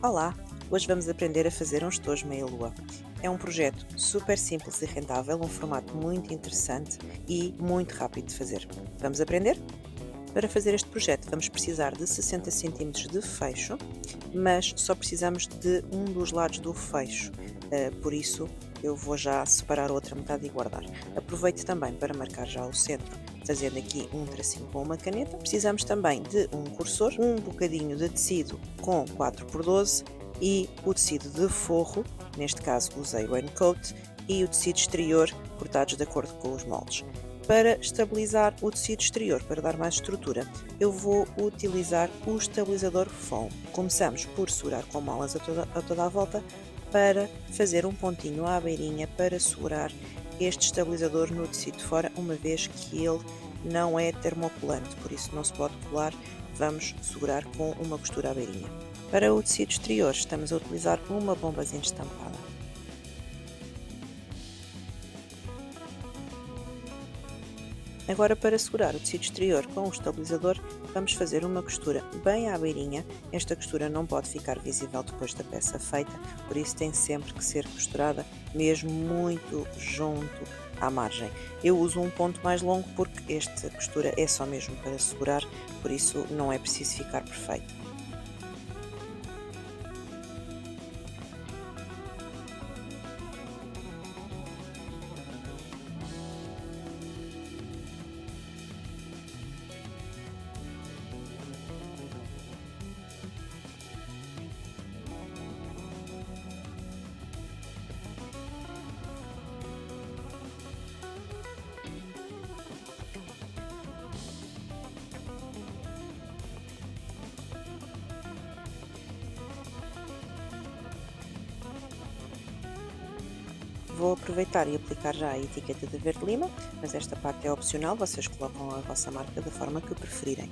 Olá! Hoje vamos aprender a fazer um estojo meia-lua. É um projeto super simples e rentável, um formato muito interessante e muito rápido de fazer. Vamos aprender? Para fazer este projeto vamos precisar de 60 cm de fecho, mas só precisamos de um dos lados do fecho, por isso eu vou já separar a outra metade e guardar. Aproveito também para marcar já o centro, fazendo aqui um tracinho com uma caneta. Precisamos também de um cursor, um bocadinho de tecido com 4x12 e o tecido de forro, neste caso usei raincoat, e o tecido exterior cortados de acordo com os moldes. Para estabilizar o tecido exterior, para dar mais estrutura, eu vou utilizar o estabilizador foam. Começamos por segurar com molas a toda a volta para fazer um pontinho à beirinha para segurar este estabilizador no tecido de fora, uma vez que ele não é termocolante, por isso não se pode colar, vamos segurar com uma costura à beirinha. Para o tecido exterior estamos a utilizar uma bombazinha estampada. Agora, para segurar o tecido exterior com o estabilizador, vamos fazer uma costura bem à beirinha. Esta costura não pode ficar visível depois da peça feita, por isso tem sempre que ser costurada mesmo muito junto à margem. Eu uso um ponto mais longo porque esta costura é só mesmo para segurar, por isso não é preciso ficar perfeita. Vou aproveitar e aplicar já a etiqueta de Verde Lima, mas esta parte é opcional, vocês colocam a vossa marca da forma que preferirem.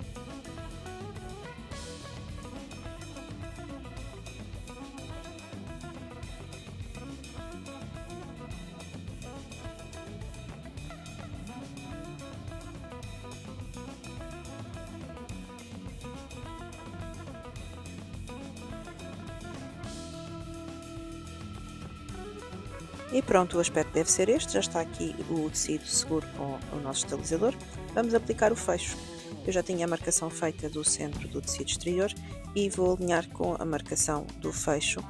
E pronto, o aspecto deve ser este, já está aqui o tecido seguro com o nosso estabilizador. Vamos aplicar o fecho. Eu já tinha a marcação feita do centro do tecido exterior e vou alinhar com a marcação do fecho,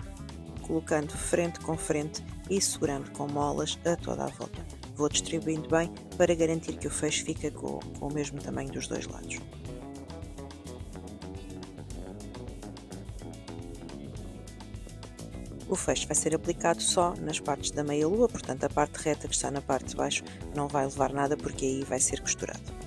colocando frente com frente e segurando com molas a toda a volta. Vou distribuindo bem para garantir que o fecho fica com o mesmo tamanho dos dois lados. O fecho vai ser aplicado só nas partes da meia-lua, portanto a parte reta que está na parte de baixo não vai levar nada porque aí vai ser costurado.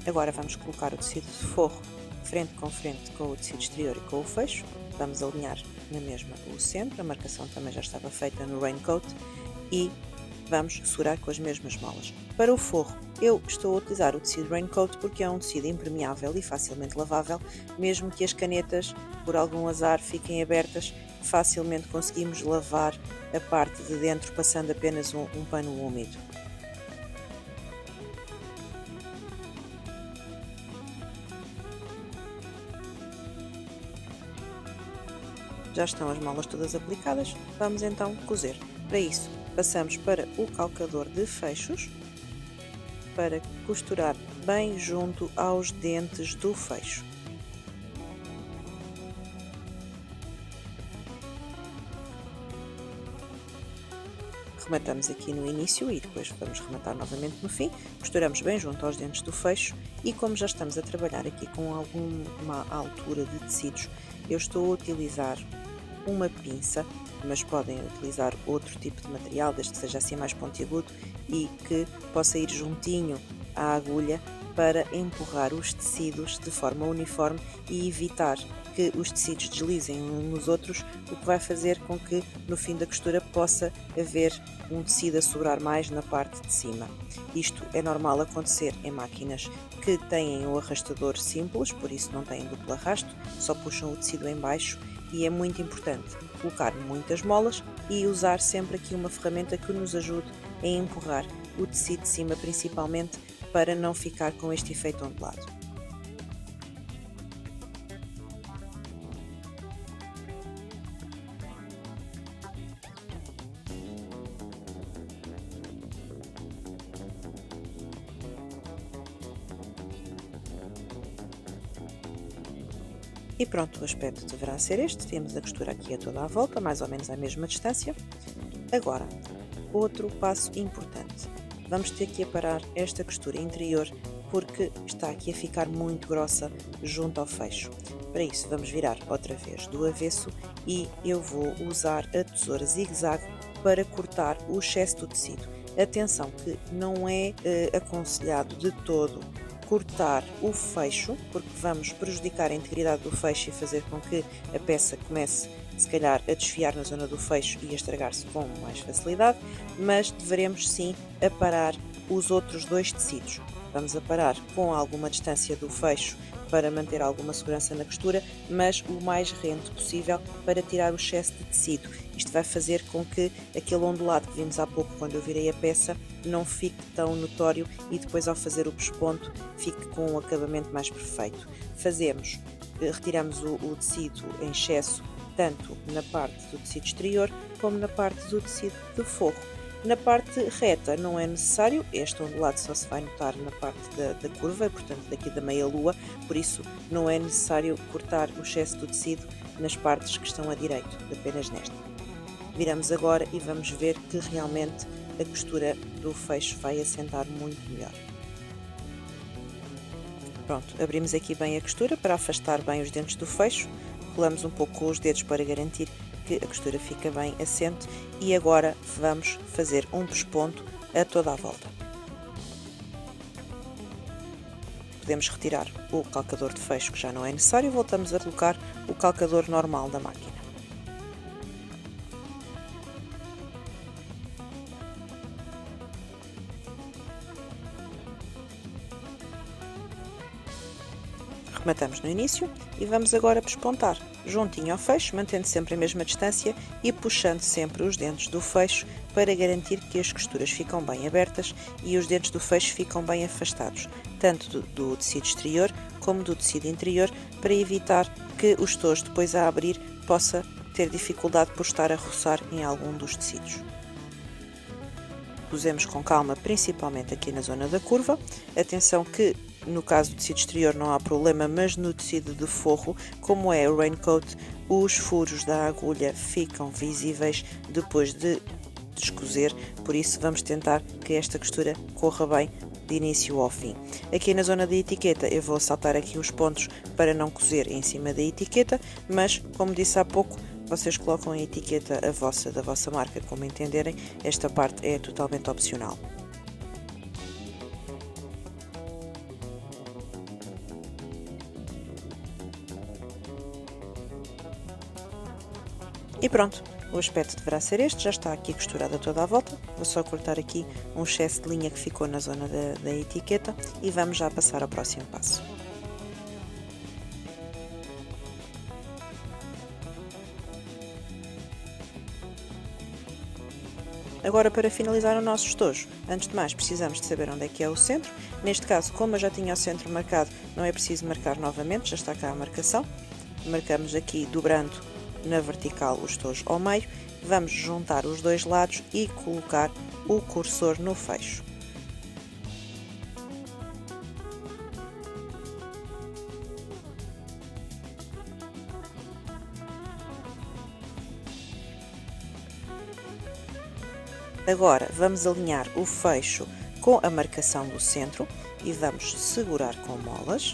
Agora vamos colocar o tecido de forro frente com frente com o tecido exterior e com o fecho. Vamos alinhar na mesma o centro, a marcação também já estava feita no raincoat e vamos segurar com as mesmas molas. Para o forro, eu estou a utilizar o tecido raincoat porque é um tecido impermeável e facilmente lavável, mesmo que as canetas, por algum azar, fiquem abertas, facilmente conseguimos lavar a parte de dentro passando apenas um pano úmido. Já estão as molas todas aplicadas, vamos então cozer. Para isso, passamos para o calcador de fechos, para costurar bem junto aos dentes do fecho. Rematamos aqui no início e depois vamos rematar novamente no fim. Costuramos bem junto aos dentes do fecho e como já estamos a trabalhar aqui com alguma altura de tecidos, eu estou a utilizar uma pinça, mas podem utilizar outro tipo de material, desde que seja assim mais pontiagudo e que possa ir juntinho à agulha para empurrar os tecidos de forma uniforme e evitar que os tecidos deslizem uns nos outros, o que vai fazer com que no fim da costura possa haver um tecido a sobrar mais na parte de cima. Isto é normal acontecer em máquinas que têm o arrastador simples, por isso não têm duplo arrasto, só puxam o tecido em baixo, e é muito importante colocar muitas molas e usar sempre aqui uma ferramenta que nos ajude a empurrar o tecido de cima, principalmente para não ficar com este efeito ondulado. E pronto, o aspecto deverá ser este. Temos a costura aqui a toda a volta, mais ou menos à mesma distância. Agora, outro passo importante. Vamos ter que aparar esta costura interior porque está aqui a ficar muito grossa junto ao fecho. Para isso, vamos virar outra vez do avesso e eu vou usar a tesoura zigue-zague para cortar o excesso do tecido. Atenção que não é aconselhado de todo cortar o fecho, porque vamos prejudicar a integridade do fecho e fazer com que a peça comece, se calhar, a desfiar na zona do fecho e a estragar-se com mais facilidade, mas deveremos sim aparar os outros dois tecidos. Vamos aparar com alguma distância do fecho para manter alguma segurança na costura, mas o mais rente possível para tirar o excesso de tecido. Isto vai fazer com que aquele ondulado que vimos há pouco quando eu virei a peça não fique tão notório e depois ao fazer o pesponto fique com um acabamento mais perfeito. Retiramos o tecido em excesso tanto na parte do tecido exterior como na parte do tecido de forro. Na parte reta não é necessário, este ondulado só se vai notar na parte da curva, portanto daqui da meia lua, por isso não é necessário cortar o excesso do tecido nas partes que estão a direito, apenas nesta. Viramos agora e vamos ver que realmente a costura do fecho vai assentar muito melhor. Pronto, abrimos aqui bem a costura para afastar bem os dentes do fecho, colamos um pouco com os dedos para garantir que a costura fica bem assente e agora vamos fazer um pesponto a toda a volta. Podemos retirar o calcador de fecho que já não é necessário e voltamos a colocar o calcador normal da máquina. Rematamos no início e vamos agora pespontar juntinho ao fecho, mantendo sempre a mesma distância e puxando sempre os dentes do fecho para garantir que as costuras ficam bem abertas e os dentes do fecho ficam bem afastados, tanto do tecido exterior como do tecido interior, para evitar que o estojo depois a abrir possa ter dificuldade por estar a roçar em algum dos tecidos. Cosemos com calma, principalmente aqui na zona da curva. Atenção que no caso do tecido exterior não há problema, mas no tecido de forro, como é o raincoat, os furos da agulha ficam visíveis depois de descoser, por isso vamos tentar que esta costura corra bem de início ao fim. Aqui na zona da etiqueta eu vou saltar aqui os pontos para não cozer em cima da etiqueta, mas como disse há pouco, vocês colocam a etiqueta da vossa marca como entenderem, esta parte é totalmente opcional. E pronto, o aspecto deverá ser este, já está aqui costurada toda a volta, vou só cortar aqui um excesso de linha que ficou na zona da etiqueta e vamos já passar ao próximo passo. Agora, para finalizar o nosso estojo, antes de mais precisamos de saber onde é que é o centro. Neste caso, como eu já tinha o centro marcado, não é preciso marcar novamente, já está cá a marcação. Marcamos aqui dobrando na vertical o estojo ao meio, vamos juntar os dois lados e colocar o cursor no fecho. Agora vamos alinhar o fecho com a marcação do centro e vamos segurar com molas,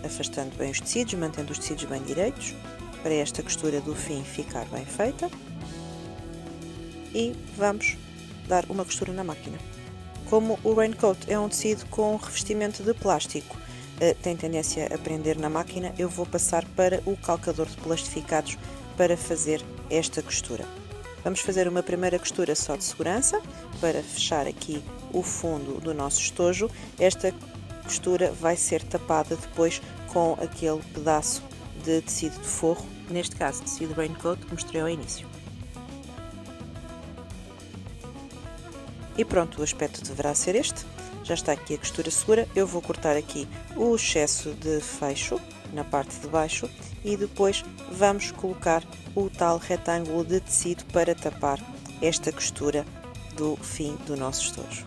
afastando bem os tecidos, mantendo os tecidos bem direitos, para esta costura do fim ficar bem feita. E vamos dar uma costura na máquina, Como o raincoat é um tecido com revestimento de plástico, tem tendência a prender na máquina, eu vou passar para o calcador de plastificados para fazer esta costura. Vamos fazer uma primeira costura só de segurança, para fechar aqui o fundo do nosso estojo. Esta costura vai ser tapada depois com aquele pedaço de tecido de forro, neste caso tecido raincoat que mostrei ao início. E pronto, o aspecto deverá ser este. Já está aqui a costura segura. Eu vou cortar aqui o excesso de fecho na parte de baixo e depois vamos colocar o tal retângulo de tecido para tapar esta costura do fim do nosso estojo.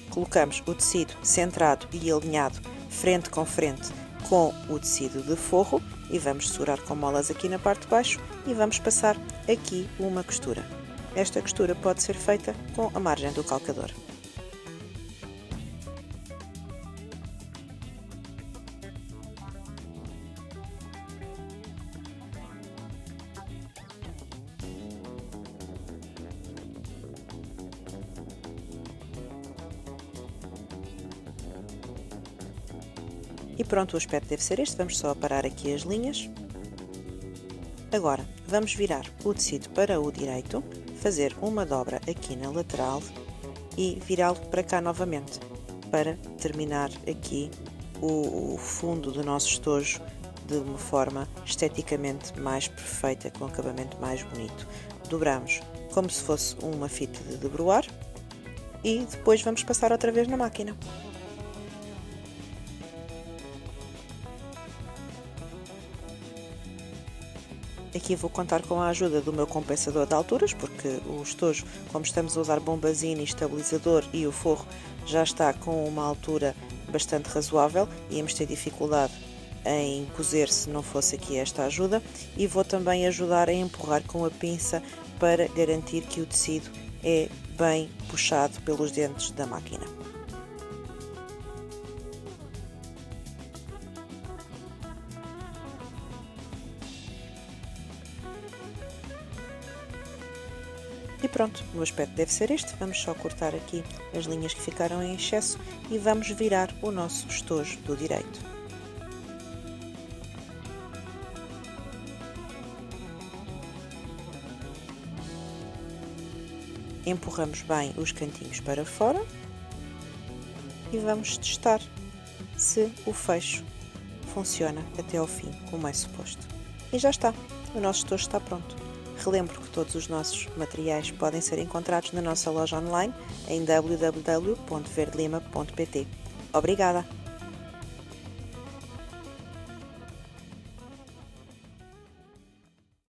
Colocamos o tecido centrado e alinhado frente com frente com o tecido de forro e vamos segurar com molas aqui na parte de baixo e vamos passar aqui uma costura. Esta costura pode ser feita com a margem do calcador. E pronto, o aspecto deve ser este. Vamos só aparar aqui as linhas. Agora, vamos virar o tecido para o direito, fazer uma dobra aqui na lateral e virá-lo para cá novamente, para terminar aqui o fundo do nosso estojo de uma forma esteticamente mais perfeita, com um acabamento mais bonito. Dobramos como se fosse uma fita de debruar e depois vamos passar outra vez na máquina. Aqui vou contar com a ajuda do meu compensador de alturas, porque o estojo, como estamos a usar bombazina e estabilizador e o forro já está com uma altura bastante razoável, íamos ter dificuldade em cozer se não fosse aqui esta ajuda, e vou também ajudar a empurrar com a pinça para garantir que o tecido é bem puxado pelos dentes da máquina. E pronto, o aspecto deve ser este. Vamos só cortar aqui as linhas que ficaram em excesso e vamos virar o nosso estojo do direito. Empurramos bem os cantinhos para fora e vamos testar se o fecho funciona até ao fim, como é suposto. E já está, o nosso estojo está pronto. Relembro que todos os nossos materiais podem ser encontrados na nossa loja online em www.verdelima.pt. Obrigada!